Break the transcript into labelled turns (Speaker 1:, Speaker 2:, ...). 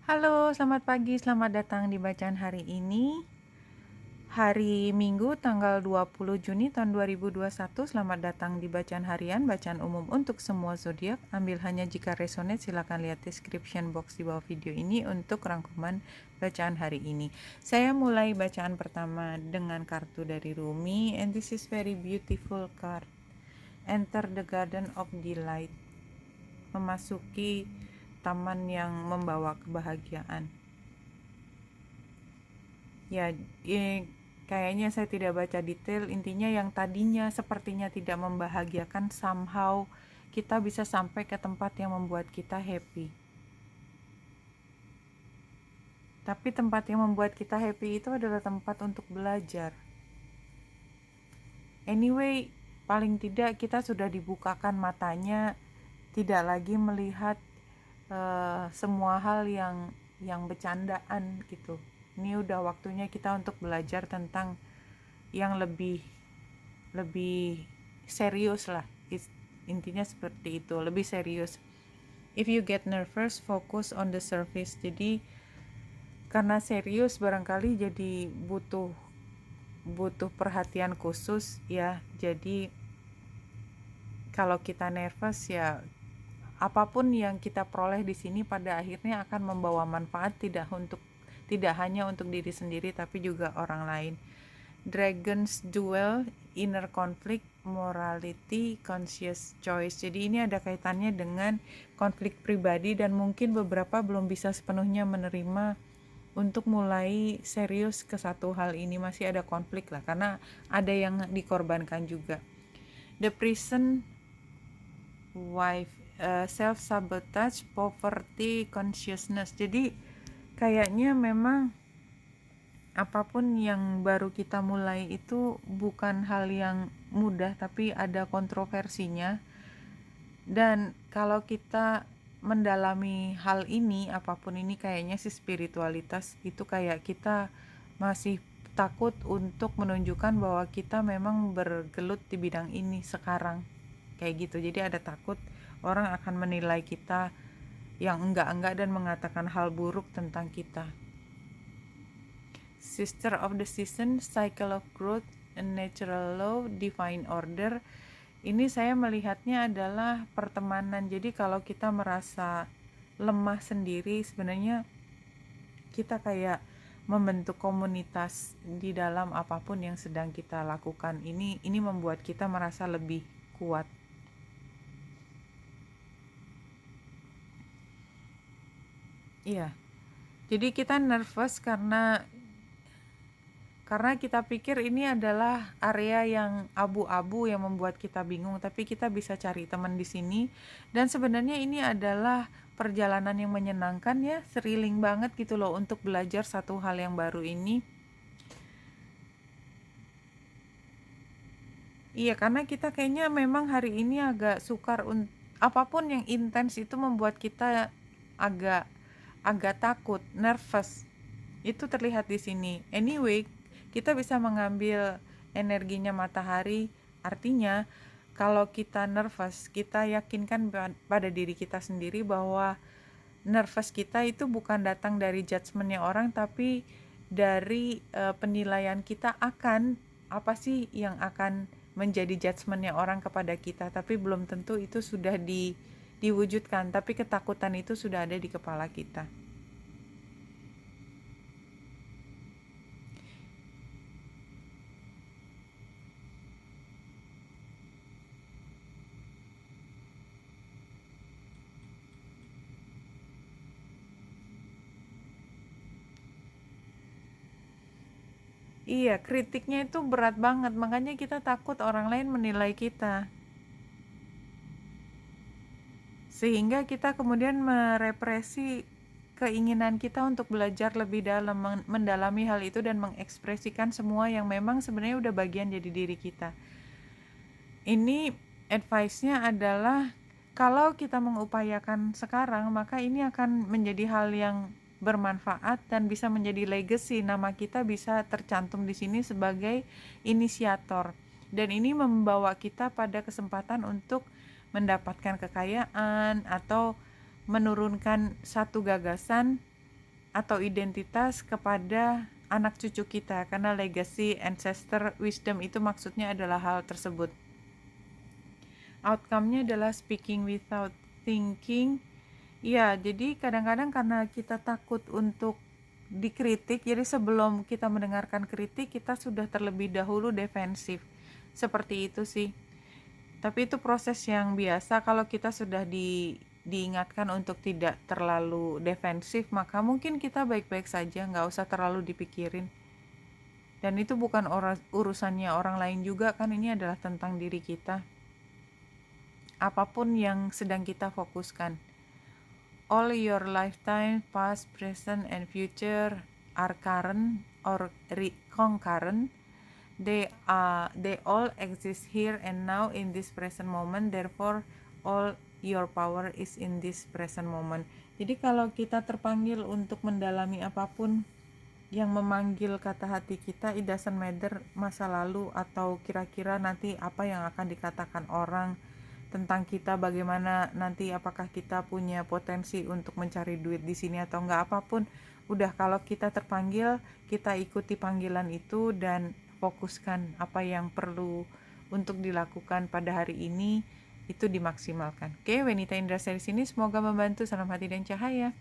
Speaker 1: Halo, selamat pagi, selamat datang di bacaan hari ini. Hari Minggu tanggal 20 Juni tahun 2021. Selamat datang di bacaan harian, bacaan umum untuk semua zodiak. Ambil hanya jika resonate, silakan lihat description box di bawah video ini untuk rangkuman bacaan hari ini. Saya mulai bacaan pertama dengan kartu dari Rumi, and this is very beautiful card. Enter the garden of delight. Memasuki taman yang membawa kebahagiaan. Ya, kayaknya saya tidak baca detail. Intinya yang tadinya sepertinya tidak membahagiakan, somehow kita bisa sampai ke tempat yang membuat kita happy. Tapi tempat yang membuat kita happy itu adalah tempat untuk belajar. Anyway, paling tidak kita sudah dibukakan matanya, tidak lagi melihat semua hal yang bercandaan gitu. Ini udah waktunya kita untuk belajar tentang yang lebih serius lah. Intinya seperti itu, lebih serius. If you get nervous, focus on the surface. Jadi karena serius barangkali jadi butuh perhatian khusus ya. Jadi kalau kita nervous ya, apapun yang kita peroleh di sini pada akhirnya akan membawa manfaat, tidak hanya untuk diri sendiri tapi juga orang lain. Dragon's Duel, Inner Conflict, Morality, Conscious Choice. Jadi ini ada kaitannya dengan konflik pribadi dan mungkin beberapa belum bisa sepenuhnya menerima untuk mulai serius ke satu hal ini. Masih ada konflik lah karena ada yang dikorbankan juga. The Prison Wife, Self-Sabotage, Poverty, Consciousness. Jadi kayaknya memang apapun yang baru kita mulai itu bukan hal yang mudah, tapi ada kontroversinya. Dan kalau kita mendalami hal ini, apapun ini, kayaknya sih spiritualitas itu kayak kita masih takut untuk menunjukkan bahwa kita memang bergelut di bidang ini sekarang, kayak gitu. Jadi ada takut orang akan menilai kita yang enggak dan mengatakan hal buruk tentang kita. Sister of the Season, Cycle of Growth, and Natural Law, Divine Order. Ini saya melihatnya adalah pertemanan. Jadi kalau kita merasa lemah sendiri, sebenarnya kita kayak membentuk komunitas di dalam apapun yang sedang kita lakukan. Ini membuat kita merasa lebih kuat. Iya. Jadi kita nervous karena kita pikir ini adalah area yang abu-abu yang membuat kita bingung, tapi kita bisa cari teman di sini. Dan sebenarnya ini adalah perjalanan yang menyenangkan ya, thrilling banget gitu loh untuk belajar satu hal yang baru ini. Iya, karena kita kayaknya memang hari ini agak sukar, apapun yang intens itu membuat kita agak takut, nervous. Itu terlihat di sini. Anyway, kita bisa mengambil energinya matahari. Artinya, kalau kita nervous, kita yakinkan pada diri kita sendiri bahwa nervous kita itu bukan datang dari judgementnya orang, tapi dari penilaian kita akan apa sih yang akan menjadi judgementnya orang kepada kita. Tapi belum tentu itu sudah diwujudkan, tapi ketakutan itu sudah ada di kepala kita. Iya, kritiknya itu berat banget, makanya kita takut orang lain menilai kita. Sehingga kita kemudian merepresi keinginan kita untuk belajar lebih dalam, mendalami hal itu dan mengekspresikan semua yang memang sebenarnya udah bagian dari diri kita. Ini advice-nya adalah kalau kita mengupayakan sekarang, maka ini akan menjadi hal yang bermanfaat dan bisa menjadi legacy. Nama kita bisa tercantum di sini sebagai inisiator. Dan ini membawa kita pada kesempatan untuk mendapatkan kekayaan atau menurunkan satu gagasan atau identitas kepada anak cucu kita, karena legacy, ancestor, wisdom itu maksudnya adalah hal tersebut. Outcome-nya adalah speaking without thinking. Ya, jadi kadang-kadang karena kita takut untuk dikritik, jadi sebelum kita mendengarkan kritik, kita sudah terlebih dahulu defensif. Seperti itu sih. Tapi itu proses yang biasa. Kalau kita sudah diingatkan untuk tidak terlalu defensif, maka mungkin kita baik-baik saja, nggak usah terlalu dipikirin. Dan itu bukan urusannya orang lain juga, kan ini adalah tentang diri kita. Apapun yang sedang kita fokuskan, all your lifetime, past, present, and future are current or concurrent. They all exist here and now in this present moment. Therefore, all your power is in this present moment. Jadi kalau kita terpanggil untuk mendalami apapun yang memanggil kata hati kita, it doesn't matter masa lalu atau kira-kira nanti apa yang akan dikatakan orang tentang kita, bagaimana nanti, apakah kita punya potensi untuk mencari duit di sini atau enggak, apapun udah, kalau kita terpanggil, kita ikuti panggilan itu dan fokuskan apa yang perlu untuk dilakukan pada hari ini, itu dimaksimalkan. Oke, Wenita Indra dari sini, semoga membantu. Salam hati dan cahaya.